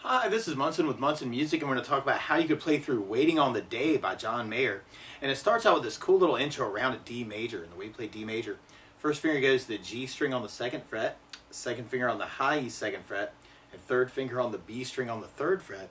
Hi, this is Munson with Munson Music, and we're going to talk about how you could play through Waiting on the Day by John Mayer. And it starts out with this cool little intro around a D major, and the way you play D major. First finger goes to the G string on the 2nd fret, second finger on the high E 2nd fret, and third finger on the B string on the 3rd fret.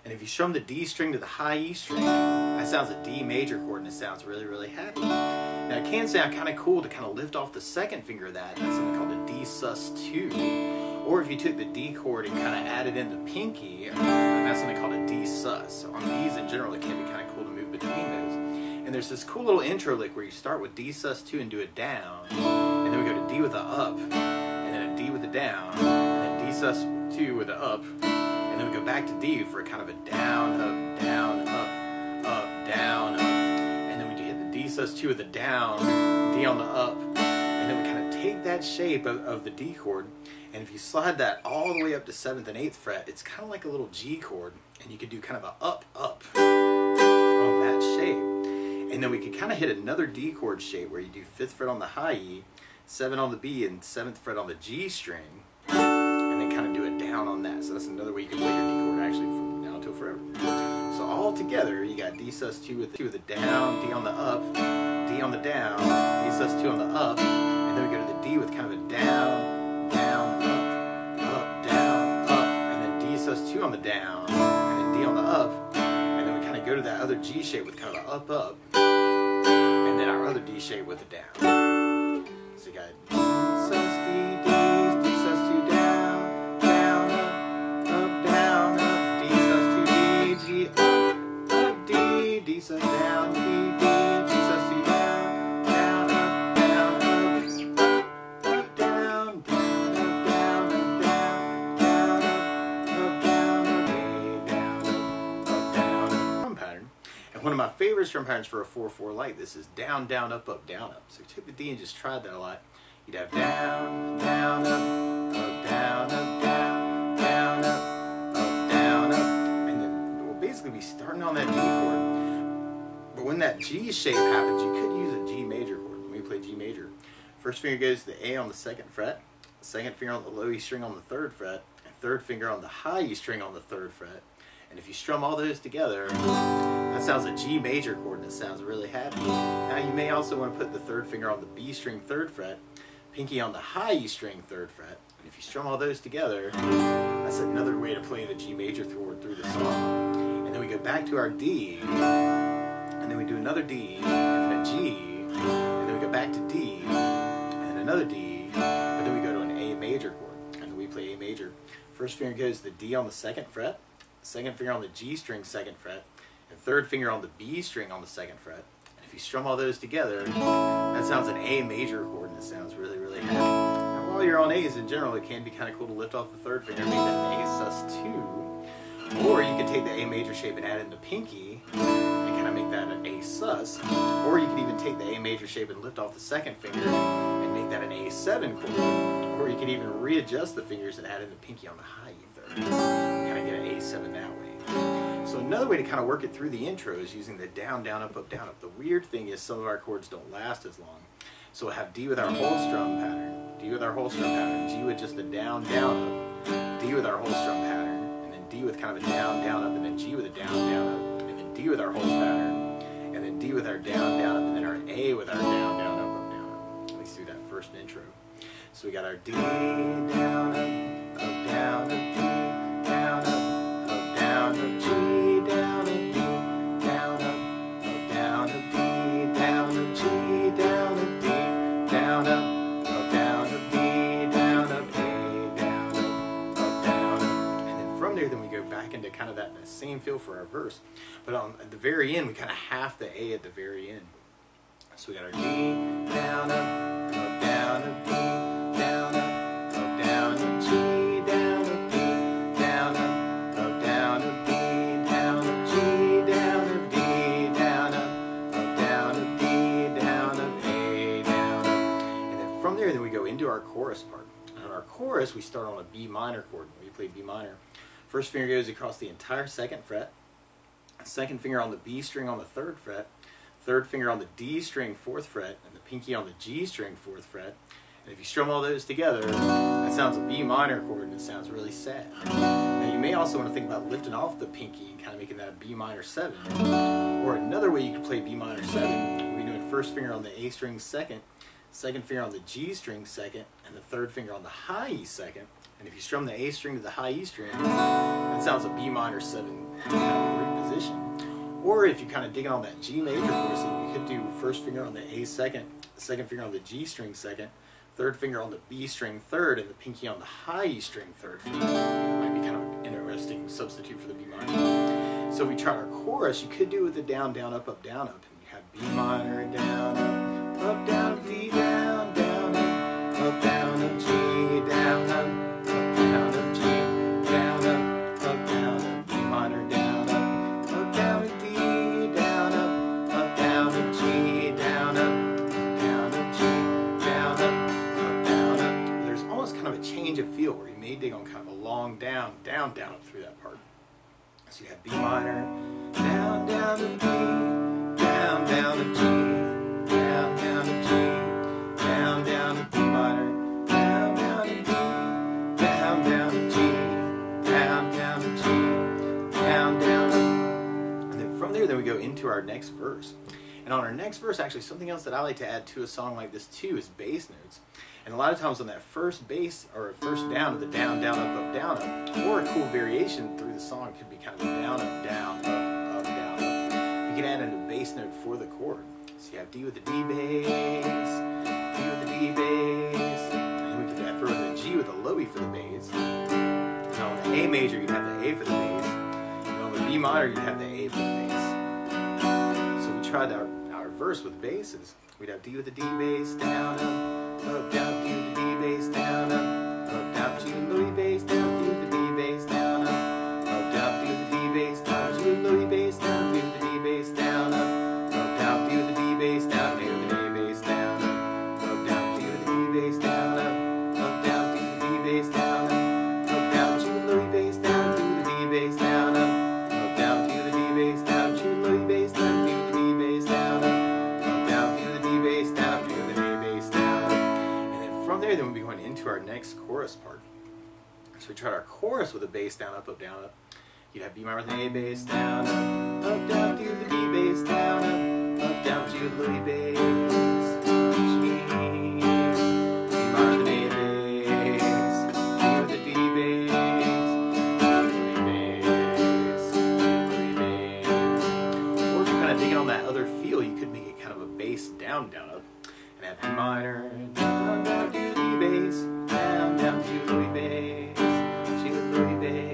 And if you strum the D string to the high E string, that sounds a D major chord, and it sounds really, really happy. Now it can sound kind of cool to kind of lift off the 2nd finger of that, and that's something called a D sus2. Or if you took the D chord and kind of added in the pinky, then that's something called a D sus. So on these in general, it can be kind of cool to move between those. And there's this cool little intro lick where you start with D sus2 and do it down, and then we go to D with a up, and then a D with a down, and then D sus2 with a up, and then we go back to D for a kind of a down, up, down, up, up, down, up, and then we hit the D sus2 with a down, D on the up, and then we kind of take that shape of the D chord. And if you slide that all the way up to 7th and 8th fret, it's kind of like a little G chord, and you could do kind of a up, up on that shape. And then we could kind of hit another D chord shape where you do 5th fret on the high E, 7 on the B, and 7th fret on the G string, and then kind of do it down on that. So that's another way you can play your D chord actually from now until forever. So all together, you got D sus2 with the down, D on the up, D on the down, D sus2 on the up, and then we go to the D with kind of a down, down, up, down, up, and then D sus2 on the down, and then D on the up, and then we kind of go to that other G shape with kind of an up, up, and then our other D shape with a down. So you got D sus, D, D sus2 down, down, up, down, up, D sus2, D, G, up, D, D sus down, D, D, D sus2 down, down, up, down, up, down, one of my favorite strum patterns for a 4/4 like this is down, down, up, up, down, up. So if you took the D and just tried that a lot, you'd have down, down, up, down, up, down, down, up, down, up. And then we'll basically be starting on that D chord. But when that G shape happens, you could use a G major chord. When we play G major, first finger goes to the A on the 2nd fret, second finger on the low E string on the 3rd fret, and third finger on the high E string on the 3rd fret. And if you strum all those together, that sounds a G major chord, and it sounds really happy. Now you may also want to put the 3rd finger on the B string 3rd fret, pinky on the high E string 3rd fret, and if you strum all those together, that's another way to play the G major chord through the song. And then we go back to our D, and then we do another D, and then a G, and then we go back to D, and then another D, and then we go to an A major chord, and then we play A major. First finger goes to the D on the 2nd fret, second finger on the G string 2nd fret, and third finger on the B string on the 2nd fret. And if you strum all those together, that sounds an A major chord, and it sounds really, really happy. Now while you're on A's in general, it can be kind of cool to lift off the 3rd finger and make that an A sus2. Or you could take the A major shape and add in the pinky and kind of make that an A sus. Or you could even take the A major shape and lift off the 2nd finger and make that an A7 chord. Or you could even readjust the fingers and add in the pinky on the high E 3rd. Kind of get an A7 that way. So another way to kind of work it through the intro is using the down, down, up, up, down, up. The weird thing is some of our chords don't last as long. So we'll have D with our whole strum pattern, D with our whole strum pattern, G with just a down, down, up, D with our whole strum pattern, and then D with kind of a down, down, up, and then G with a down, down, up, and then D with our whole pattern, and then D with our down, down, up, and then our A with our down, down, up, up, down, up. Let me do that first intro. So we got our D, down, up, down, up, D, down, up, down, up, G, down, up, D, down, up, down, up, D, down, up, G, down, up, D, down, up, down, up, D, down, up, A, down, up, down, up. And then from there, then we go back into kind of that same feel for our verse. But at the very end, we kind of half the A at the very end. So we got our D, down, up, down, up, D, down, up, down, up, G, down, up, D, down, up, down, up, D, down, up, G, down, up, D, down, up, D, down, up, A, down, up. And then from there, then we go into our chorus part. On our chorus, we start on a B minor chord. We play B minor. First finger goes across the entire 2nd fret. Second finger on the B string on the 3rd fret. Third finger on the D string 4th fret, and the pinky on the G string 4th fret. And if you strum all those together, that sounds a B minor chord, and it sounds really sad. Now you may also want to think about lifting off the pinky and kind of making that a B minor 7. Or another way you could play B minor 7 would be doing first finger on the A string second, second finger on the G string second, and the third finger on the high E second. And if you strum the A string to the high E string, that sounds a B minor 7 kind of root position. Or if you kind of dig on that G major chord, you could do first finger on the A second, second finger on the G string second, third finger on the B string third, and the pinky on the high E string third finger. That might be kind of an interesting substitute for the B minor. So if we try our chorus, you could do it with the down, down, up, down, up. And you have B minor, down, up, down, D, down, down, up, down, up, G, down, up, down, up, G, down, up, down, up, B minor, down, up, down, up, D, down, up, down, up, G, down, up, down, up, G, down, up, down, up. There's almost kind of a change of feel where you may dig on kind of a long down, down, down up through that part. So you have B minor, down, down, up, D, down, down, up, G, down, down, up, G, down, down, up, B minor, down, down, up, D, down, down, up, G, down, down, up, G, down, down, up. And then from there, we go into our next verse. And on our next verse, actually, something else that I like to add to a song like this too is bass notes. And a lot of times on that first bass or first down of the down, down, up, down, up, or a cool variation through the song could be kind of a down, up, down, up, down, up. You can add in a bass note for the chord. So you have D with the D bass, D with the D bass, and we could throw in the G with a low E for the bass. And on the A major, you'd have the A for the bass. And on the B minor, you'd have the A for the bass. So we tried our verse with basses. We'd have D with the D bass, down, up, down, D with the D bass, down, up, down, G with the low E bass, down, D with the D bass, down, up, down, D with the D bass, down, G with the low E bass, down, D with the D bass, down, up, down, D with the D bass, down, A with the A bass, down, up, down, D with the D bass, down, up, down, D with the D bass, down, up, down, G with the low E bass, down, D with the D bass, down, up, down, D with the D bass, down, G with the low E bass, down, D with the D bass, down, up, down, D with the D bass, down, D with the A bass, down, up. And then from there, then we'll be going into our next chorus part. So we tried our chorus with a bass down, up, down, up. You'd have B minor with an A bass, down, down, D with the D bass, down, down, G with the low E bass, G, B minor with an A bass, D with the D bass, G with the low E bass, G with the low E bass. Or if you're kind of digging on that other feel, you could make it kind of a bass down, down, up, and have B minor, down, down, D with the D bass, down, down, G with the low E bass, G with the low E bass.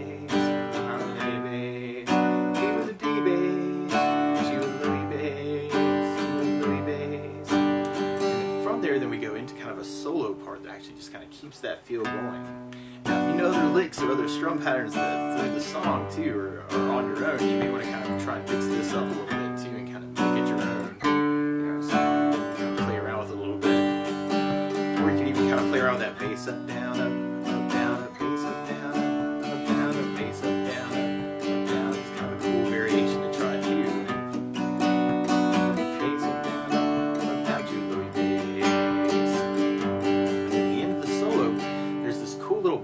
Then we go into kind of a solo part that actually just kind of keeps that feel going. Now, if you know other licks or other strum patterns that through the song too, or on your own, you may want to kind of try and mix this up a little bit too, and kind of make it your own. So kind of play around with it a little bit, or you can even kind of play around with that bass up, down, up, down, up, bass up, down, up, bass up, down, up, down. It's kind of a cool variation to try too.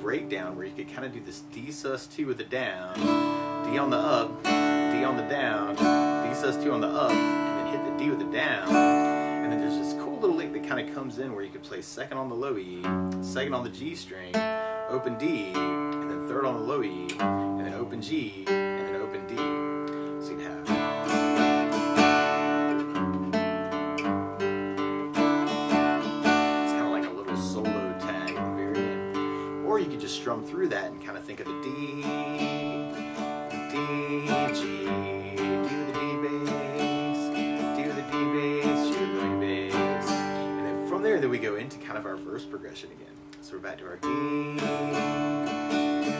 Breakdown where you could kind of do this D sus2 with the down, D on the up, D on the down, D sus2 on the up, and then hit the D with the down. And then there's this cool little lick that kind of comes in where you could play second on the low E, second on the G string, open D, and then third on the low E, and then open G, and then open D. So you'd have you could just strum through that and kind of think of the D, G, D with the D bass, D with the D bass, G with the low E bass. And then from there, then we go into kind of our verse progression again. So we're back to our D, D with the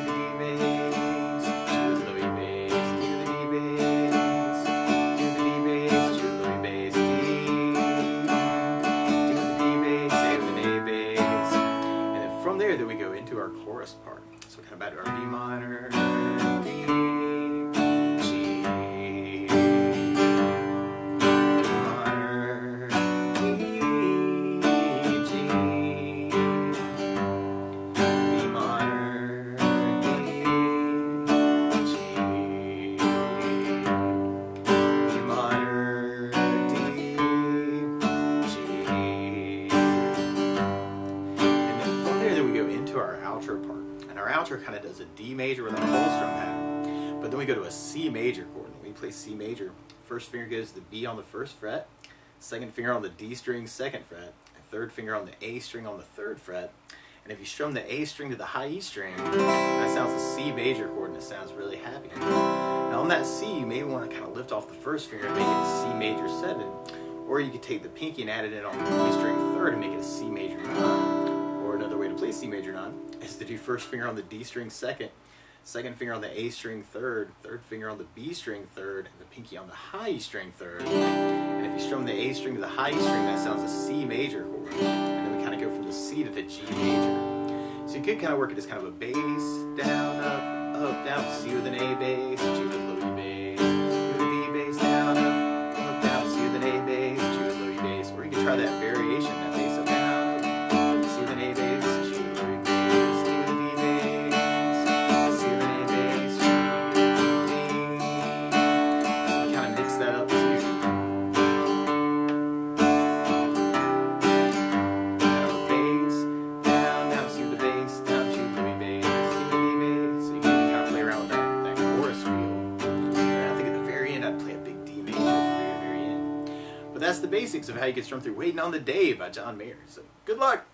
D bass, G with the low E bass, D with the D bass, D with the D bass, G with the low E bass, D with the D bass, A with an A bass. And then from there, then we go into our chorus part. So kind of back to our B minor, D, G, B minor, D, G, our outro kind of does a D major with our whole strum pattern, but then we go to a C major chord. When we play C major, first finger goes to the B on the first fret, second finger on the D string, second fret, and third finger on the A string on the third fret. And if you strum the A string to the high E string, that sounds a C major chord, and it sounds really happy. Now on that C, you may want to kind of lift off the first finger and make it a C major 7, or you could take the pinky and add it in on the E string third and make it a C major 9. Or another way to play C major 9 is to do first finger on the D string second, second finger on the A string third, third finger on the B string third, and the pinky on the high E string third. And if you strum the A string to the high E string, that sounds a C major chord. And then we kind of go from the C to the G major. So you could kind of work it as kind of a bass, down, up, down, C with an A bass, G with a low E bass, G with a B bass, down, up, down, C with an A bass, G with a low E bass. Or you could try that variation, that bass up, down, up, C with an A bass, G with a low E bass, D with a B bass, C with an A bass, G with a D. So you kind of mix that up too. That's the basics of how you can strum through Waitin on the Day by John Mayer. So good luck!